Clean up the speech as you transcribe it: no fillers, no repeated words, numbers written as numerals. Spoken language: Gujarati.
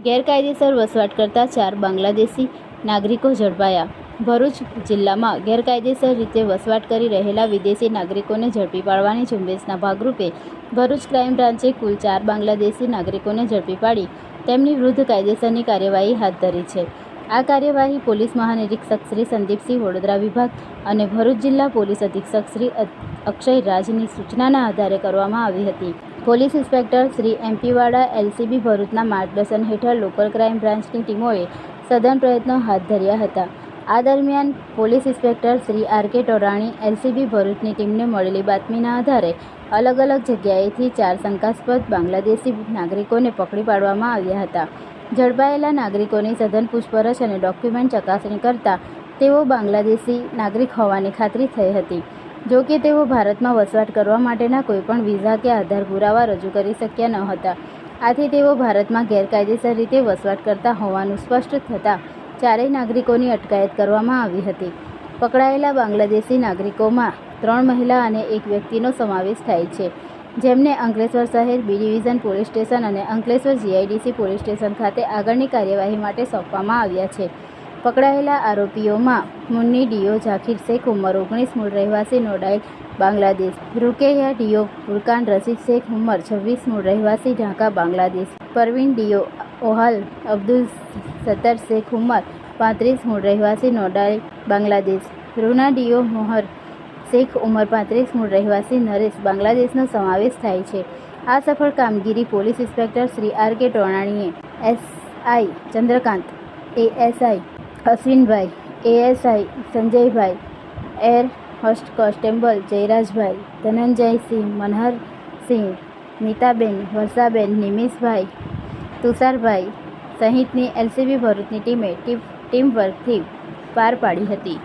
ગેરકાયદેસર વસવાટ કરતા 4 બાંગ્લાદેશી નાગરિકો ઝડપાયા. ભરૂચ જિલ્લામાં ગેરકાયદેસર રીતે વસવાટ કરી રહેલા વિદેશી નાગરિકોને ઝડપી પાડવાની ઝુંબેશના ભાગરૂપે ભરૂચ ક્રાઇમ બ્રાન્ચે કુલ 4 બાંગ્લાદેશી નાગરિકોને ઝડપી પાડી તેમની વિરુદ્ધ કાયદેસરની કાર્યવાહી હાથ ધરી છે. આ કાર્યવાહી પોલીસ મહાનિરીક્ષક શ્રી સંદીપસિંહ વડોદરા વિભાગ અને ભરૂચ જિલ્લા પોલીસ અધિક્ષક શ્રી અક્ષય રાજની સૂચનાના આધારે કરવામાં આવી હતી. પોલીસ ઇન્સ્પેક્ટર શ્રી એમપી વાડા એલસીબી ભરૂચના માર્ગદર્શન હેઠળ લોકલ ક્રાઇમ બ્રાન્ચની ટીમોએ સઘન પ્રયત્નો હાથ ધર્યા હતા. આ દરમિયાન police inspector Shri R K. Torani LCB ભરૂચની ટીમને મળેલી બાતમીના આધારે અલગ અલગ જગ્યાએથી 4 શંકાસ્પદ બાંગ્લાદેશી નાગરિકોને પકડી પાડવામાં આવ્યા હતા. ઝડપાયેલા નાગરિકોની સઘન પૂછપરછ અને ડોક્યુમેન્ટ ચકાસણી કરતા તેઓ બાંગ્લાદેશી નાગરિક હોવાની ખાતરી થઈ હતી. જો કે તેઓ ભારતમાં વસવાટ કરવા માટેના કોઈપણ વિઝા કે આધાર પુરાવા રજૂ કરી શક્યા ન હતા. આથી તેઓ ભારતમાં ગેરકાયદેસર રીતે વસવાટ કરતા હોવાનું સ્પષ્ટ થતાં 4 નાગરિકોની અટકાયત કરવામાં આવી હતી. પકડાયેલા બાંગ્લાદેશી નાગરિકોમાં 3 મહિલા અને 1 વ્યક્તિનો સમાવેશ થાય છે, જેમને અંકલેશ્વર શહેર બી ડિવિઝન પોલીસ સ્ટેશન અને અંકલેશ્વર જીઆઈડીસી પોલીસ સ્ટેશન ખાતે આગળની કાર્યવાહી માટે સોંપવામાં આવ્યા છે. પકડાયેલા આરોપીઓમાં મુન્ની ડીઓ ઝાકીર શેખ ઉંમર 19 મૂળ રહેવાસી નોડાઇલ બાંગ્લાદેશ, રૂકેયા ડીઓ ફુરકાન રશીદ શેખ ઉંમર 26 મૂળ રહેવાસી ઢાકા બાંગ્લાદેશ, પરવીન ડીઓ ઓહાલ અબ્દુલ સત્તર શેખ ઉંમર 35 મૂળ રહેવાસી નોડાઇલ બાંગ્લાદેશ, રૂના ડીઓ મોહર શેખ ઉંમર 35 મૂળ રહેવાસી નરેશ બાંગ્લાદેશનો સમાવેશ થાય છે. આ સફળ કામગીરી પોલીસ ઇન્સ્પેક્ટર શ્રી આર.કે. ટોરાણીએ, SI Chandrakant, ASI Ashwinbhai, ASI Sanjaybhai, air host constable Jayrajbhai, Dhananjaysinh, Manharsinh, Nitaben, Varshaben, Nimishbhai, Tusharbhai સહિતની એલસીબી ભરૂચની ટીમે ટીમ વર્કથી પાર પાડી હતી.